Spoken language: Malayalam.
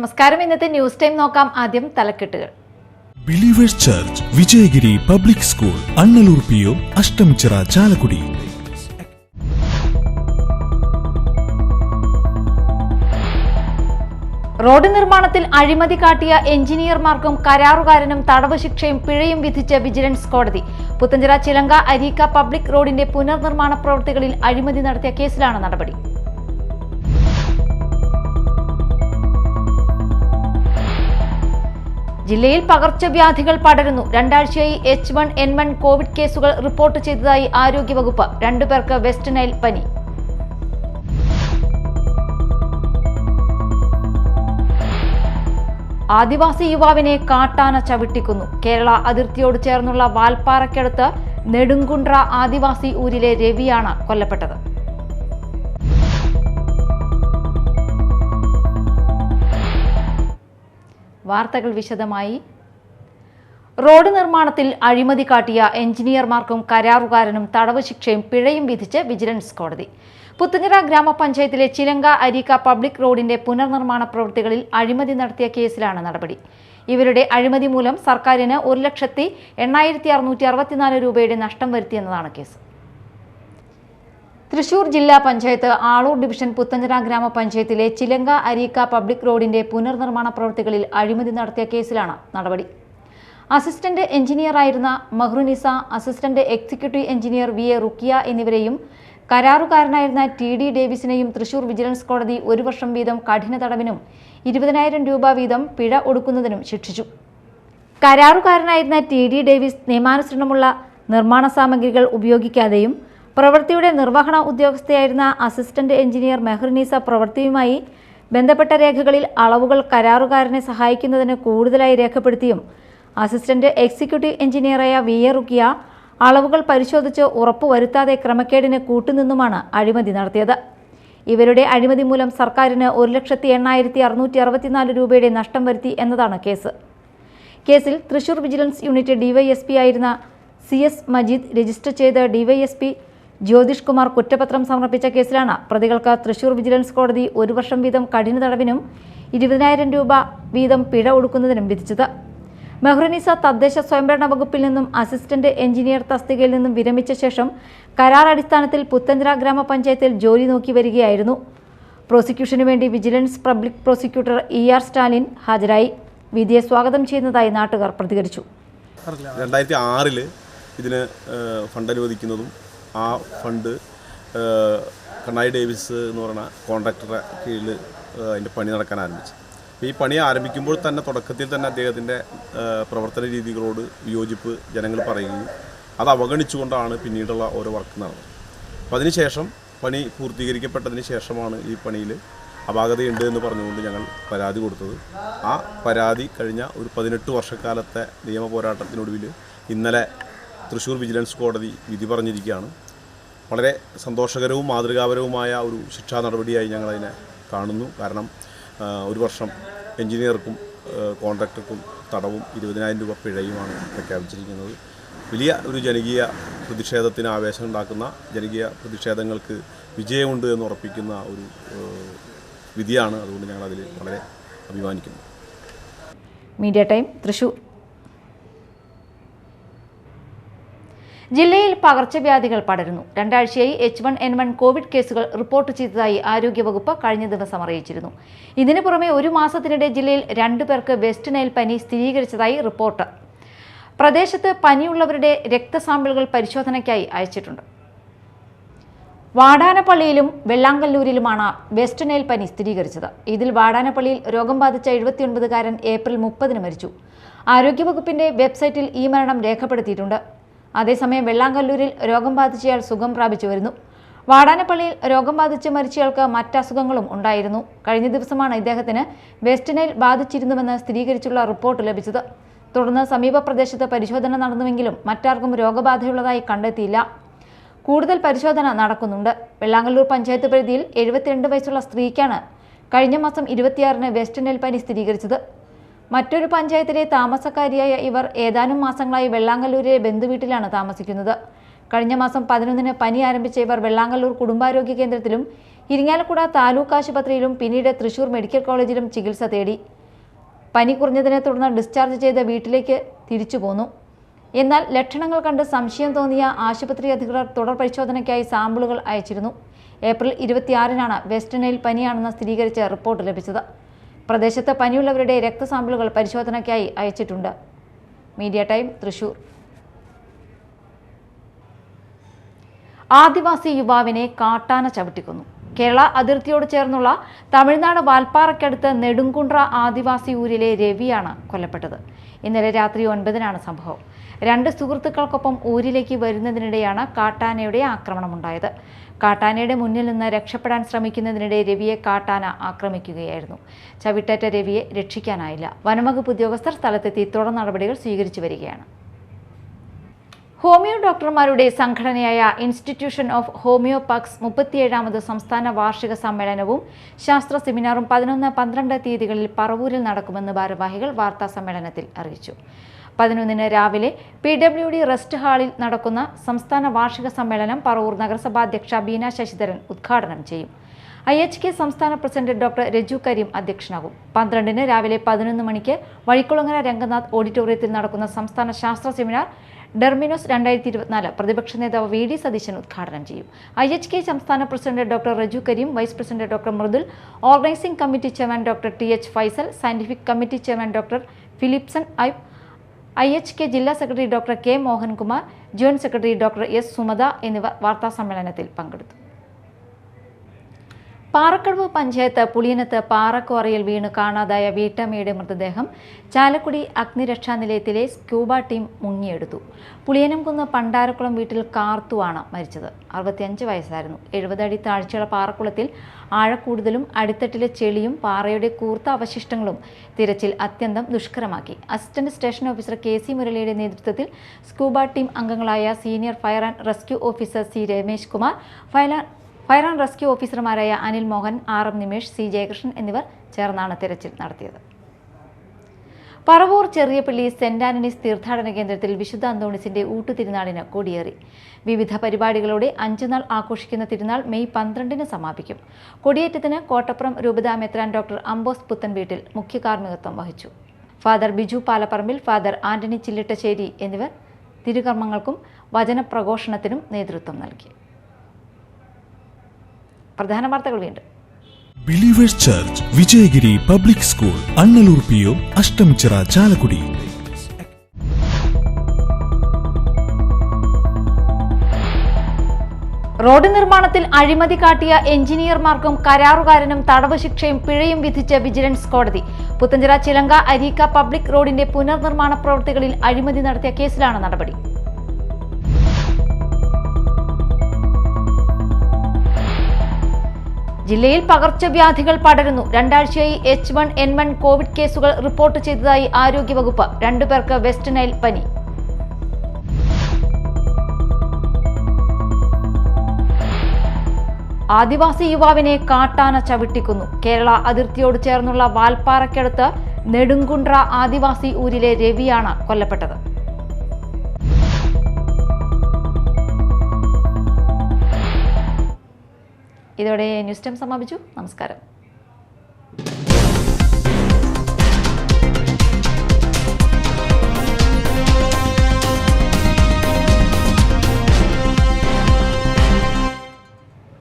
നമസ്കാരം. ഇന്നത്തെ ന്യൂസ് ടൈം നോക്കാം. ആദ്യം തലക്കെട്ടുകൾ. Believers church Vijayagiri public school Annallur PO Ashtamichira Chalakudy. Road നിർമ്മാണത്തിൽ അഴിമതി കാട്ടിയ എഞ്ചിനീയർമാർക്കും കരാറുകാരനും തടവ് ശിക്ഷയും പിഴയും വിധിച്ച വിജിലൻസ് കോടതി. പുത്തഞ്ചിറ ചിലങ്ക അരീക്ക പബ്ലിക് റോഡിന്റെ പുനർനിർമ്മാണ പ്രവൃത്തികളിൽ അഴിമതി നടത്തിയ കേസിലാണ് നടപടി. ജില്ലയിൽ പകർച്ചവ്യാധികൾ പടരുന്നു. രണ്ടാഴ്ചയായി H1N1 കോവിഡ് കേസുകൾ റിപ്പോർട്ട് ചെയ്തതായി ആരോഗ്യവകുപ്പ്. 2 പേർക്ക് വെസ്റ്റ് നൈൽ പനി. ആദിവാസി യുവാവിനെ കാട്ടാന ചവിട്ടിക്കുന്നു. കേരള അതിർത്തിയോട് ചേർന്നുള്ള വാൽപ്പാറയ്ക്കടുത്ത് നെടുങ്കുണ്ട്ര ആദിവാസി ഊരിലെ രവിയാണ് കൊല്ലപ്പെട്ടത്. വാർത്തകൾ വിശദമായി. റോഡ് നിർമ്മാണത്തിൽ അഴിമതി കാട്ടിയ എഞ്ചിനീയർമാർക്കും കരാറുകാരനും തടവ് ശിക്ഷയും പിഴയും വിധിച്ച് വിജിലൻസ് കോടതി. പുത്തഞ്ചിറ ഗ്രാമപഞ്ചായത്തിലെ ചിലങ്ക അരീക്ക പബ്ലിക് റോഡിന്റെ പുനർനിർമ്മാണ പ്രവൃത്തികളിൽ അഴിമതി നടത്തിയ കേസിലാണ് നടപടി. ഇവരുടെ അഴിമതി മൂലം സർക്കാരിന് 1,80,664 രൂപയുടെ നഷ്ടം വരുത്തിയെന്നതാണ് കേസ്. തൃശൂർ ജില്ലാ പഞ്ചായത്ത് ആളൂർ ഡിവിഷൻ പുത്തഞ്ചിറ ഗ്രാമപഞ്ചായത്തിലെ ചിലങ്ക അരീക്ക പബ്ലിക് റോഡിന്റെ പുനർനിർമ്മാണ പ്രവൃത്തികളിൽ അഴിമതി നടത്തിയ കേസിലാണ് നടപടി. അസിസ്റ്റന്റ് എഞ്ചിനീയറായിരുന്ന Mahrunisa, assistant executive engineer VA Rukhiya എന്നിവരെയും കരാറുകാരനായിരുന്ന TD ഡേവിസിനെയും തൃശൂർ വിജിലൻസ് കോടതി 1 വർഷം വീതം കഠിന തടവിനും 20,000 രൂപ വീതം പിഴ ഒടുക്കുന്നതിനും ശിക്ഷിച്ചു. കരാറുകാരനായിരുന്ന TD ഡേവിസ് നിയമാനുസരണമുള്ള നിർമ്മാണ സാമഗ്രികൾ ഉപയോഗിക്കാതെയും പ്രവൃത്തിയുടെ നിർവഹണ ഉദ്യോഗസ്ഥയായിരുന്ന അസിസ്റ്റന്റ് എഞ്ചിനീയർ മെഹ്റുനിസ പ്രവൃത്തിയുമായി ബന്ധപ്പെട്ട രേഖകളിൽ അളവുകൾ കരാറുകാരനെ സഹായിക്കുന്നതിന് കൂടുതലായി രേഖപ്പെടുത്തിയും അസിസ്റ്റന്റ് എക്സിക്യൂട്ടീവ് എഞ്ചിനീയറായ VA റുക്കിയ അളവുകൾ പരിശോധിച്ച് ഉറപ്പുവരുത്താതെ ക്രമക്കേടിന് കൂട്ടുനിന്നുമാണ് അഴിമതി നടത്തിയത്. ഇവരുടെ അഴിമതി മൂലം സർക്കാരിന് 1,80,664 രൂപയുടെ നഷ്ടം വരുത്തി എന്നതാണ് കേസ്. കേസിൽ തൃശൂർ വിജിലൻസ് യൂണിറ്റ് DYSP ആയിരുന്ന CS മജീദ് രജിസ്റ്റർ ചെയ്ത് DYSP ജ്യോതിഷ് കുമാർ കുറ്റപത്രം സമർപ്പിച്ച കേസിലാണ് പ്രതികൾക്ക് തൃശൂർ വിജിലൻസ് കോടതി 1 വർഷം വീതം കഠിന തടവിനും 20,000 രൂപ വീതം പിഴ ഒടുക്കുന്നതിനും വിധിച്ചത്. മെഹ്റുനിസ തദ്ദേശ സ്വയംഭരണ വകുപ്പിൽ നിന്നും അസിസ്റ്റന്റ് എഞ്ചിനീയർ തസ്തികയിൽ നിന്നും വിരമിച്ച ശേഷം കരാർ അടിസ്ഥാനത്തിൽ പുത്തഞ്ചിറ ഗ്രാമപഞ്ചായത്തിൽ ജോലി നോക്കി വരികയായിരുന്നു. പ്രോസിക്യൂഷനു വേണ്ടി vigilance public prosecutor ER Stalin ഹാജരായി. വിധിയെ സ്വാഗതം ചെയ്യുന്നതായി നാട്ടുകാർ പ്രതികരിച്ചു. 2006 ഇതിന് ഫണ്ട് അനുവദിക്കുന്നതും ആ ഫണ്ട് കണ്ണായി ഡേവിസ് എന്ന് പറയുന്ന കോൺട്രാക്ടറുടെ കീഴിൽ അതിൻ്റെ പണി നടക്കാൻ ആരംഭിച്ചു. ഈ പണി ആരംഭിക്കുമ്പോൾ തന്നെ തുടക്കത്തിൽ തന്നെ അദ്ദേഹത്തിൻ്റെ പ്രവർത്തന രീതികളോട് വിയോജിപ്പ് ജനങ്ങൾ പറയുകയും അത് അവഗണിച്ചുകൊണ്ടാണ് പിന്നീടുള്ള ഓരോ വർക്ക് നടന്നത്. അപ്പോൾ അതിനുശേഷം പണി പൂർത്തീകരിക്കപ്പെട്ടതിന് ശേഷമാണ് ഈ പണിയിൽ അപാകതയുണ്ട് എന്ന് പറഞ്ഞുകൊണ്ട് ഞങ്ങൾ പരാതി കൊടുത്തത്. ആ പരാതി കഴിഞ്ഞ ഒരു 18 വർഷക്കാലത്തെ നിയമ പോരാട്ടത്തിനൊടുവിൽ ഇന്നലെ തൃശ്ശൂർ വിജിലൻസ് കോടതി വിധി പറഞ്ഞിരിക്കുകയാണ്. വളരെ സന്തോഷകരവും മാതൃകാപരവുമായ ഒരു ശിക്ഷാ നടപടിയായി ഞങ്ങളതിനെ കാണുന്നു. കാരണം 1 വർഷം എഞ്ചിനീയർക്കും കോൺട്രാക്ടർക്കും തടവും 20,000 രൂപ പിഴയുമാണ് പ്രഖ്യാപിച്ചിരിക്കുന്നത്. വലിയ ഒരു ജനകീയ പ്രതിഷേധത്തിന് ആവേശം ഉണ്ടാക്കുന്ന, ജനകീയ പ്രതിഷേധങ്ങൾക്ക് വിജയമുണ്ട് എന്ന് ഉറപ്പിക്കുന്ന ഒരു വിധിയാണ്. അതുകൊണ്ട് ഞങ്ങളതിൽ വളരെ അഭിമാനിക്കുന്നു. Media time Thrissur. ജില്ലയിൽ പകർച്ചവ്യാധികൾ പടരുന്നു. 2 ആഴ്ചയായി H1N1 കോവിഡ് കേസുകൾ റിപ്പോർട്ട് ചെയ്തതായി ആരോഗ്യവകുപ്പ് കഴിഞ്ഞ ദിവസം അറിയിച്ചിരുന്നു. ഇതിനു പുറമെ 1 മാസത്തിനിടെ ജില്ലയിൽ 2 പേർക്ക് വെസ്റ്റ് നൈൽ പനി സ്ഥിരീകരിച്ചതായി റിപ്പോർട്ട്. പ്രദേശത്ത് പനിയുള്ളവരുടെ രക്തസാമ്പിളുകൾ പരിശോധനയ്ക്കായി അയച്ചിട്ടുണ്ട്. വാടാനപ്പള്ളിയിലും വെള്ളാങ്കല്ലൂരിലുമാണ് വെസ്റ്റ് നൈൽ പനി സ്ഥിരീകരിച്ചത്. ഇതിൽ വാടാനപ്പള്ളിയിൽ രോഗം ബാധിച്ച 79-കാരൻ ഏപ്രിൽ 30-ന് മരിച്ചു. ആരോഗ്യവകുപ്പിന്റെ വെബ്സൈറ്റിൽ ഈ മരണം രേഖപ്പെടുത്തിയിട്ടുണ്ട്. അതേസമയം വെള്ളാങ്കല്ലൂരിൽ രോഗം ബാധിച്ചയാൾ സുഖം പ്രാപിച്ചു വരുന്നു. വാടാനപ്പള്ളിയിൽ രോഗം ബാധിച്ച് മരിച്ചയാൾക്ക് മറ്റസുഖങ്ങളും ഉണ്ടായിരുന്നു. കഴിഞ്ഞ ദിവസമാണ് ഇദ്ദേഹത്തിന് വെസ്റ്റ് നൈൽ ബാധിച്ചിരുന്നുവെന്ന് സ്ഥിരീകരിച്ചുള്ള റിപ്പോർട്ട് ലഭിച്ചത്. തുടർന്ന് സമീപ പ്രദേശത്ത് പരിശോധന നടന്നുവെങ്കിലും മറ്റാർക്കും രോഗബാധയുള്ളതായി കണ്ടെത്തിയില്ല. കൂടുതൽ പരിശോധന നടക്കുന്നുണ്ട്. വെള്ളാങ്കല്ലൂർ പഞ്ചായത്ത് പരിധിയിൽ 72 വയസ്സുള്ള സ്ത്രീക്കാണ് കഴിഞ്ഞ മാസം 26-ന് വെസ്റ്റ് നൈൽ പനി സ്ഥിരീകരിച്ചത്. മറ്റൊരു പഞ്ചായത്തിലെ താമസക്കാരിയായ ഇവർ ഏതാനും മാസങ്ങളായി വെള്ളാങ്കല്ലൂരിലെ ബന്ധുവീട്ടിലാണ് താമസിക്കുന്നത്. കഴിഞ്ഞ മാസം 11-ന് പനി ആരംഭിച്ച ഇവർ വെള്ളാങ്കല്ലൂർ കുടുംബാരോഗ്യ കേന്ദ്രത്തിലും ഇരിങ്ങാലക്കുട താലൂക്ക് ആശുപത്രിയിലും പിന്നീട് തൃശൂർ മെഡിക്കൽ കോളേജിലും ചികിത്സ തേടി. പനി കുറഞ്ഞതിനെ തുടർന്ന് ഡിസ്ചാർജ് ചെയ്ത് വീട്ടിലേക്ക് തിരിച്ചു പോന്നു. എന്നാൽ ലക്ഷണങ്ങൾ കണ്ട് സംശയം തോന്നിയ ആശുപത്രി അധികൃതർ തുടർ പരിശോധനയ്ക്കായി സാമ്പിളുകൾ അയച്ചിരുന്നു. ഏപ്രിൽ 26-നാണ് വെസ്റ്റ് നൈൽ പനിയാണെന്ന് സ്ഥിരീകരിച്ച് റിപ്പോർട്ട് ലഭിച്ചത്. പ്രദേശത്ത് പനിയുള്ളവരുടെ രക്തസാമ്പിളുകൾ പരിശോധനയ്ക്കായി അയച്ചിട്ടുണ്ട്. Media time, Thrissur. ആദിവാസി യുവാവിനെ കാട്ടാന ചവിട്ടിക്കൊന്നു. കേരള അതിർത്തിയോട് ചേർന്നുള്ള തമിഴ്നാട് വാൽപ്പാറയ്ക്കടുത്ത് നെടുങ്കുണ്ട്ര ആദിവാസി ഊരിലെ രവിയാണ് കൊല്ലപ്പെട്ടത്. ഇന്നലെ രാത്രി 9-നാണ് സംഭവം. 2 സുഹൃത്തുക്കൾക്കൊപ്പം ഊരിലേക്ക് വരുന്നതിനിടെയാണ് കാട്ടാനയുടെ ആക്രമണമുണ്ടായത്. കാട്ടാനയുടെ മുന്നിൽ നിന്ന് രക്ഷപ്പെടാൻ ശ്രമിക്കുന്നതിനിടെ രവിയെ കാട്ടാന ആക്രമിക്കുകയായിരുന്നു. ചവിട്ടേറ്റ രവിയെ രക്ഷിക്കാനായില്ല. വനംവകുപ്പ് ഉദ്യോഗസ്ഥർ സ്ഥലത്തെത്തി തുടർ നടപടികൾ സ്വീകരിച്ചു വരികയാണ്. ഹോമിയോ ഡോക്ടർമാരുടെ സംഘടനയായ ഇൻസ്റ്റിറ്റ്യൂഷൻ ഓഫ് ഹോമിയോപാക്സ് 37ാമത് സംസ്ഥാന വാർഷിക സമ്മേളനവും ശാസ്ത്ര സെമിനാറും 11-12 തീയതികളിൽ പറവൂരിൽ നടക്കുമെന്ന് ഭാരവാഹികൾ വാർത്താ സമ്മേളനത്തിൽ അറിയിച്ചു. 11-ന് രാവിലെ PWD റെസ്റ്റ് ഹാളിൽ നടക്കുന്ന സംസ്ഥാന വാർഷിക സമ്മേളനം പറവൂർ നഗരസഭാധ്യക്ഷ ബീന ശശിധരൻ ഉദ്ഘാടനം ചെയ്യും. IHK സംസ്ഥാന പ്രസിഡന്റ് ഡോക്ടർ രജു കരീം അധ്യക്ഷനാകും. 12-ന് രാവിലെ 11 മണിക്ക് വഴിക്കുളങ്ങര രംഗനാഥ് ഓഡിറ്റോറിയത്തിൽ നടക്കുന്ന സംസ്ഥാന ശാസ്ത്ര സെമിനാർ ഡെർമിനോസ് 2024 പ്രതിപക്ഷ നേതാവ് VD സതീശൻ ഉദ്ഘാടനം ചെയ്യും. IHK സംസ്ഥാന president doctor Raju Kareem, vice president doctor Mridul, organising committee chairman doctor TH Faisal, scientific committee chairman doctor Philipson ഐബ്, IHK ജില്ലാ secretary doctor K Mohankumar, joint secretary doctor S Sumatha എന്നിവർ വാർത്താസമ്മേളനത്തിൽ പങ്കെടുത്തു. പാറക്കടവ് പഞ്ചായത്ത് പുളിയനത്ത് പാറക്വാറിയിൽ വീണ് കാണാതായ വീട്ടമ്മയുടെ മൃതദേഹം ചാലക്കുടി അഗ്നിരക്ഷാ നിലയത്തിലെ സ്ക്യൂബ ടീം മുങ്ങിയെടുത്തു. പുളിയനംകുന്ന് പണ്ടാരക്കുളം വീട്ടിൽ കാർത്തുവാണ് മരിച്ചത്. 65 വയസ്സായിരുന്നു. 70 അടി താഴ്ചയുള്ള പാറക്കുളത്തിൽ ആഴക്കൂടുതലും അടിത്തട്ടിലെ ചെളിയും പാറയുടെ കൂർത്ത അവശിഷ്ടങ്ങളും തിരച്ചിൽ അത്യന്തം ദുഷ്കരമാക്കി. അസിസ്റ്റന്റ് സ്റ്റേഷൻ ഓഫീസർ KC മുരളിയുടെ നേതൃത്വത്തിൽ സ്ക്യൂബ ടീം അംഗങ്ങളായ senior fire and rescue officer C Ramesh Kumar, fire and rescue ഓഫീസർമാരായ അനിൽ മോഹൻ, RM നിമേഷ്, C ജയകൃഷ്ണൻ എന്നിവർ ചേർന്നാണ് തിരച്ചിൽ നടത്തിയത്. പറവൂർ ചെറിയപള്ളി സെന്റ് ആന്റണീസ് തീർത്ഥാടന കേന്ദ്രത്തിൽ വിശുദ്ധ അന്തോണീസിന്റെ ഊട്ടുതിരുനാളിന് കൊടിയേറി. വിവിധ പരിപാടികളോടെ 5 നാൾ ആഘോഷിക്കുന്ന തിരുനാൾ മെയ് 12-ന് സമാപിക്കും. കൊടിയേറ്റത്തിന് കോട്ടപ്പുറം രൂപതാ മെത്രാൻ ഡോക്ടർ അംബോസ് പുത്തൻവീട്ടിൽ മുഖ്യ കാർമ്മികത്വം വഹിച്ചു. ഫാദർ ബിജു പാലപ്പറമ്പിൽ, ഫാദർ ആന്റണി ചില്ലിട്ടശ്ശേരി എന്നിവർ തിരുകർമ്മങ്ങൾക്കും വചനപ്രഘോഷണത്തിനും നേതൃത്വം നൽകി. പ്രധാന വാർത്തകൾ വീണ്ടും. Believers church, Vijayagiri public school, Annallur PO, Ashtamichira, Chalakudy. Road നിർമ്മാണത്തിൽ അഴിമതി കാട്ടിയ എഞ്ചിനീയർമാർക്കും കരാറുകാരനും തടവ് ശിക്ഷയും പിഴയും വിധിച്ച് വിജിലൻസ് കോടതി. പുത്തഞ്ചിറ ചിലങ്ക അരീക്ക പബ്ലിക് റോഡിന്റെ പുനർനിർമ്മാണ പ്രവൃത്തികളിൽ അഴിമതി നടത്തിയ കേസിലാണ് നടപടി. ജില്ലയിൽ പകർച്ചവ്യാധികൾ പടരുന്നു. 2 ആഴ്ചയായി H1N1 കോവിഡ് കേസുകൾ റിപ്പോർട്ട് ചെയ്തതായി ആരോഗ്യവകുപ്പ്. 2 പേർക്ക് വെസ്റ്റ് നൈൽ പനി. ആദിവാസി യുവാവിനെ കാട്ടാന ചവിട്ടിക്കൊന്നു. കേരള അതിർത്തിയോട് ചേർന്നുള്ള വാൽപ്പാറയ്ക്കടുത്ത് നെടുങ്കുണ്ട്ര ആദിവാസി ഊരിലെ രവിയാണ് കൊല്ലപ്പെട്ടത്. ഇതോടെ ന്യൂസ് ടൈം സമാപിച്ചു. നമസ്കാരം.